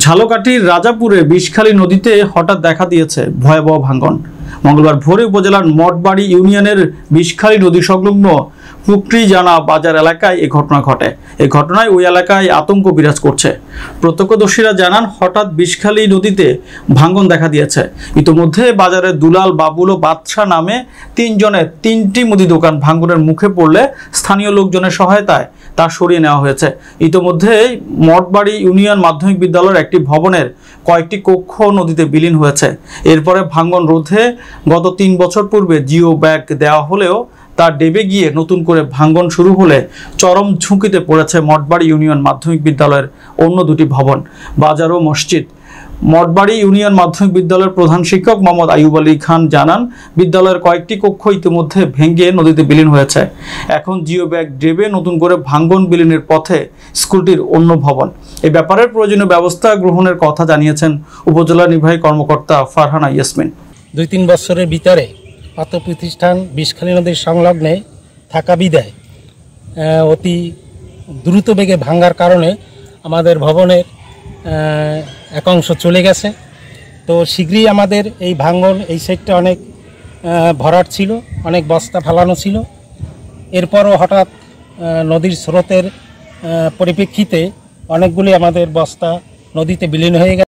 ঝালকাঠির রাজাপুরে বিষখালী নদীতে হঠাৎ দেখা দিয়েছে ভয়াবহ ভাঙন। মঙ্গলবার ভোরে উপজেলার মঠবাড়ি ইউনিয়নের বিষখালী নদী সংলগ্ন পুকরিজানা বাজার এলাকায় এই ঘটনা ঘটে। এই ঘটনায় ওই এলাকায় আতঙ্ক বিরাজ করছে। প্রত্যক্ষদর্শীরা জানান, হঠাৎ বিষখালী নদীতে ভাঙন দেখা দিয়েছে। ইতোমধ্যে বাজারে দুলাল, বাবুল ও বাদশাহ নামে তিনজনের 3টি মুদি দোকান ভাঙনের মুখে পড়লে স্থানীয় লোকজনের সহায়তায় তা সরিয়ে নেওয়া হয়েছে। ইতোমধ্যেই মঠবাড়ি ইউনিয়ন মাধ্যমিক বিদ্যালয়ের একটি ভবনের কয়েকটি কক্ষ নদীতে বিলীন হয়েছে। এরপরে ভাঙন রোধে গত 3 বছর পূর্বে জিও ব্যাগ দেওয়া হলেও তা ডেবে গিয়ে নতুন করে ভাঙন শুরু হলে চরম ঝুঁকিতে পড়েছে মঠবাড়ি ইউনিয়ন মাধ্যমিক বিদ্যালয়ের অন্য 2টি ভবন, বাজার ও মসজিদ। মঠবাড়ি ইউনিয়ন মাধ্যমিক বিদ্যালয়ের প্রধান শিক্ষক মোহাম্মদ আইয়ুব আলী খান জানান, বিদ্যালয়ের কয়েকটি কক্ষ ইতিমধ্যে ভেঙে নদীতে বিলীন হয়েছে। এখন জিও ব্যাগ ডেবে নতুন করে ভাঙন বিলীনের পথে স্কুলটির অন্য ভবন। এই ব্যাপারে প্রয়োজনীয় ব্যবস্থা গ্রহণের কথা জানিয়েছেন উপজেলা নির্বাহী কর্মকর্তা ফারহানা ইয়াসমিন। 2-3 বছরের ভিতরে অত প্রতিষ্ঠান বিষখালী নদীর সংলগ্নে থাকা বিদায় অতি দ্রুত বেগে ভাঙার কারণে আমাদের ভবনের এক অংশ চলে গেছে। তো শীঘ্রই আমাদের এই ভাঙন, এই সাইডটা অনেক ভরাট ছিল, অনেক বস্তা ফেলানো ছিল। এরপরও হঠাৎ নদীর স্রোতের পরিপ্রেক্ষিতে অনেকগুলি আমাদের বস্তা নদীতে বিলীন হয়ে গেছে।